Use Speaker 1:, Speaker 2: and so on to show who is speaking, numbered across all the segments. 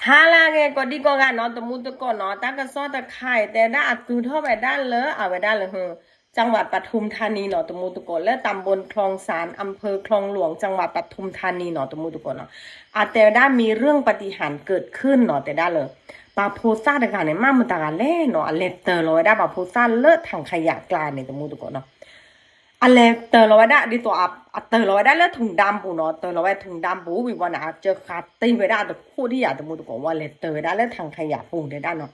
Speaker 1: ฮาลาเกก็ดีก็กันเนาะตะมูตะก่อนเนาะตากระซ้อตะไข่แต่ได้อัดคือเท่าไปด้านเลยเอาไปด้านเลยจังหวัดปทุมธานีเนาะตะมูตะก่อนและตำบลคลองสานอำเภอคลองหลวงจังหวัดปทุมธานีเนาะตะมูตะก่อนเนาะอาแต่ได้มีเรื่องปาฏิหาริย์เกิดขึ้นเนาะแต่ได้เลยปาโพซ่าตะการเนี่ยมามุตะการเล่เนาะเลเตอร์เลยได้ปาโพซ่าเลิศถังขยะกลางเนี่ยตะมูตะก่อนเนาะ อะไรเตอร์เราไว้ได้ดีตัวอ่ะเตอร์เราไว้ได้แล้วถุงดำปูเนาะเตอร์เราไว้ถุงดำปูวิวันอ่ะเจอขาตีไว้ได้แต่คู่ที่อยากจะมุดตัวว่าเลยเตอร์ไว้ได้แล้วทางขยะปูได้ด้านเนาะ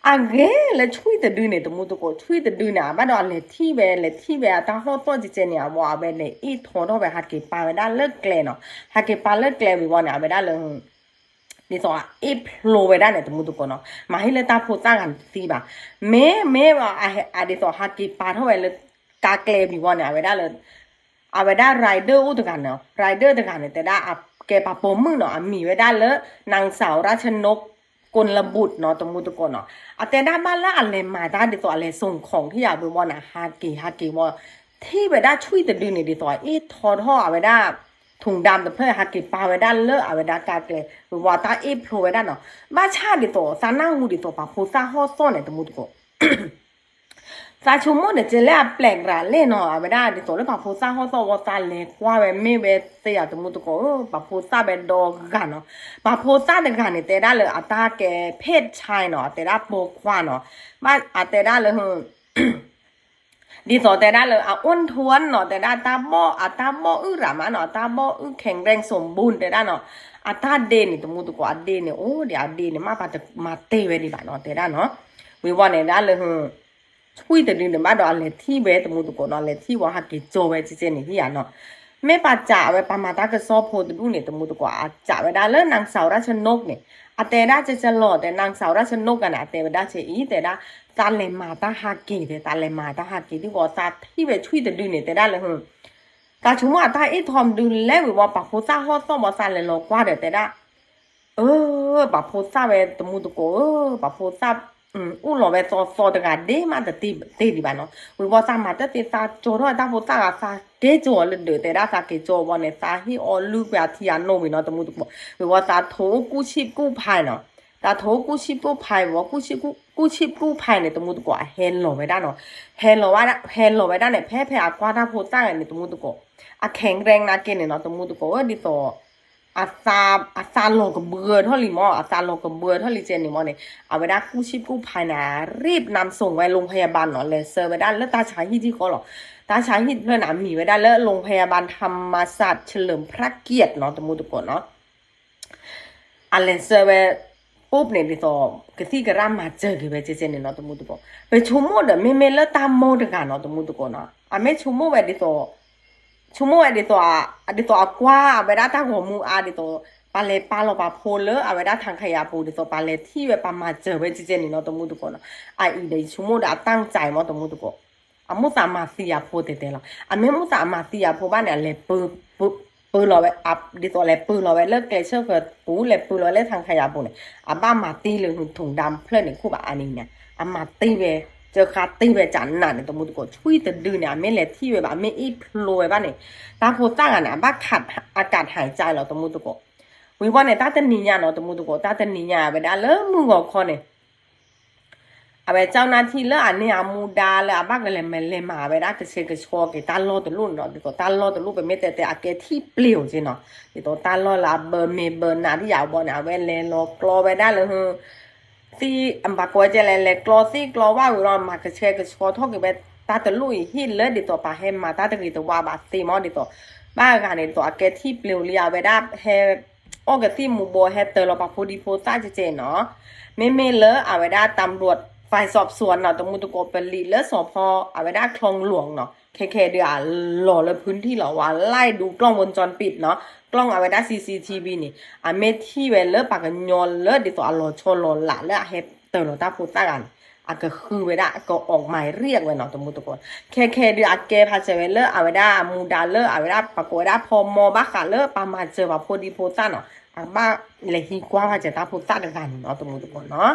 Speaker 1: อ่ะเก๋แล้วช่วยแต่ดูเนี่ยตัวมุดตัวช่วยแต่ดูเนี่ยบ้านเราเลยที่เวเลยที่เวตาเขาตัวจริงๆเนี่ยว่าเวเลยอีทอนเอาไปหักเก็บปลาไว้ได้เลิกเกลเนาะหักเก็บปลาเลิกเกลวิวันอ่ะไว้ได้เลยดีสออีพโลไว้ได้เนี่ยตัวมุดตัวเนาะมาให้เลยตาโพสร้างกันสิบ่ะเมว่าอ่ะดีสอหักเก็บปลาเท่าไหร่เลยกาเกลวิวันเนี่ยไว้ได้เลย a veda rider อุตกันเนาะ rider ตกันเนี่ยแต่ได้อะแกปะปมมึงเนาะมีไว้ได้เลยนางสาวราชนกกลบุตรเนาะตมุตะกอนเนาะอะแต่ได้บ้านละอะไรมาได้เดี๋ยวตัวอะไรส่งของที่อยากไปว่านะฮาเกว่าที่ไปได้ช่วยแต่ดึงเนี่ยเดี๋ยวตัวทอท่อเอาไว้ได้ถุงดำแต่เพื่อฮาเกปาไว้ได้เลอะเอาไว้ได้กาเกลว่าตาโผล่ไว้ได้เนาะบ้าชาเดี๋ยวตัวสานาหูเดี๋ยวตัวปะโพซ่าห่อซ่อนเนี่ยตมุตะกอนซาชูโมเนี่ยเจเล่แปลกระเล่นเนาะเอาไม่ได้ดิตัวแล้วปะโพซ่าเขาสวอซาเล็กว่าแบบไม่แบบเสียตัวมุตุโกปะโพซ่าแบบดอกกันเนาะปะโพซ่าเด็กกันเนี่ยแต่ได้เลยอัตราแกเพศชายเนาะแต่ได้โบกว่าเนาะบ้านอัตแต่ได้เลยดีสอแต่ได้เลยอ้วนท้วนเนาะแต่ได้ตาโมตาโมรามาเนาะตาโมแข็งแรงสมบูรณ์แต่ได้เนาะอัตราเดนนี่ตัวมุตุโกอัดเดนเนี่ยโอ้เดี๋ยวอัดเดนเนี่ยมาปะจะมาเตะไว้ดีบ้านเนาะแต่ได้เนาะวิวันเนี่ยได้เลยช่วยแต่ดึงเดี๋ยวมาดออะไรที่เวทมุตุโกนอะไรที่ว่าหักกิจโจเวจเจนี่ที่อ่ะเนาะไม่ปาจ่าไว้ปามาตากระซอบโพดดูเนี่ยตมุตุโกอาจ่าไว้ได้แล้วนางสาวราชนกเนี่ยอาแต่ได้จะหล่อแต่นางสาวราชนกกันนะแต่ได้เฉยแต่ได้ตาเลมาตาหักกิแต่ตาเลมาตาหักกิที่ว่าตาที่เวช่วยแต่ดึงเนี่ยแต่ได้เลยตาชุ่มว่าตาไอ้ทอมดึงแล้วว่าปากโพซ่าฮอดซ่อมว่าซาเลยหลอกว่าเดี๋ยวแต่ได้ปากโพซ่าเวตมุตุโกปากโพซ่าอุลอเวซอตกาเดมาตตีดีบ้านเนาะวิวซามาตตีซาโจรอตาโพซ่าซาเกโจเลยเดแต่ได้ซาเกโจวันเนี่ยซาฮิออลูกแบบที่อันโนมิเนาะตมุตุโกวิวซาโถกู้ชีพกู้ภัยเนาะตาโถกู้ชีพกู้ภัยวะกู้ชีพกู้ภัยเนี่ยตมุตุโกเฮนโลไว้ได้เนาะเฮนโลไว้ได้เนี่ยแพ้กว่าตาโพซ่าเนี่ยตมุตุโกอะแข็งแรงนะเกเนี่ยเนาะตมุตุโกดิโซ อาซาโลกับเบือเท่าลิมออาซาโลกับเบือเท่าลิเจนนิมอเนี่ยเอาไปได้กู้ชีพกู้ภัยนะรีบนำส่งไปโรงพยาบาลเนาะเลยเซอร์ไปได้แล้วตาชายที่เขาหรอตาชายที่เพื่อนมีไว้ได้แล้วโรงพยาบาลธรรมศาสตร์เฉลิมพระเกียรติเนาะตมุตุกเนาะอะไรเซอร์ไปปุ๊บเนี่ยดิต่อกะที่กระรำมาเจอกี่ไปเจนเนี่ยเนาะตมุตุกไปชุ่มโมเดไม่แล้วตามโมเดกันเนาะตมุตุกเนาะไม่ชุ่มโมไปดิต่อ ชั่วโมงอดีตัวกว่าเอาไว้ได้ทางหัวมูอาดิตัวปาเลปาเราปาโพเลเอาไว้ได้ทางขยะปูดิตัวปาเลที่เวปามาเจอไว้จริงๆนี่เนาะตัวมูตุกคนอ่ะอีเดชั่วโมงได้ตั้งใจมั้งตัวมูตุกคนอ่ะมุสามาซียาโพเตเตละอ่ะไม่มุสามาซียาโพบ้านเนี่ยเลยปืนเราไว้อัพดิตัวเลยปืนเราไว้เลิกเกลเชอร์เกิดปูเลยปืนเราเล่ทางขยะปูเนี่ยอ่ะบ้านมาตีเลยถุงดำเพื่อนเนี่ยคู่แบบอันนี้เนี่ยอ่ะมาตีเวเจอคาตีไปจันน่ะเนี่ยตมุตโกช่วยแต่ดื้อเนี่ยไม่เล็ดที่แบบไม่อีพลอยบ้านเนี่ยตาโพตั้งอ่ะนะบ้าขัดอากาศหายใจเหรอตมุตโกวิวันเนี่ยตาเตนิญาเนาะตมุตโกตาเตนิญาไปได้แล้วมือก็คอเนี่ยเอาไปเจ้าหน้าที่แล้วอันนี้อามูดาแล้วบ้าก็เลยไม่เลยมาไปได้ก็เช็คก็ชัวร์ก็ตาล้อตัวรุ่นเนาะดีกว่าตาล้อตัวรุ่นไปไม่แต่อาเกที่เปลี่ยวจริงเนาะดีตัวตาล้อละเบอร์เมเบอร์นาที่อยากบอกเนี่ยเอาไปเลยรอกรอไปได้เลยซีอันบากว่าจะเลยกลอซีกลอว่าวิรอนมากระเชกระชอทอกิเบตาตะลุยหินเลยดิตัวปาเฮมาตาตะกีตัวว่าบาซีมอดิตัวบ้ากันเนี่ยตัวอาเกที่เปลี่ยวเลียเวด้าเฮโอกที่มูโบเฮเตอร์เราปาโพดีโพซ่าเจเนาะไม่เลอะเอาไว้ได้ตำรวจฝ่ายสอบสวนเนาะตมุตุโกเป็นลีเลอะสพเอาไว้ได้คลองหลวงเนาะเคเดือหล่อเลยพื้นที่เหรอว่าไล่ดูกล้องวงจรปิดเนาะกล้องเอาไว้ได้ CCTV นี่เมที่เวลเลอปากกันยอนเลอดิตัวอโลชโลละเลอเฮเตอร์เราตาพูดตากันก็คือเวลาก็ออกหมายเรียกไว้เนาะตมุตุโกเคเดือเกพาเจเวลเลอเอาไว้ได้มูดาเลอเอาไว้ได้ปากกได้พอมอบักกะเลอปามาเจอว่าโพดีโพซ่าเนาะบ้าเลยฮีกว่าพาเจตาพูดตากันเนาะตมุตุโกเนาะ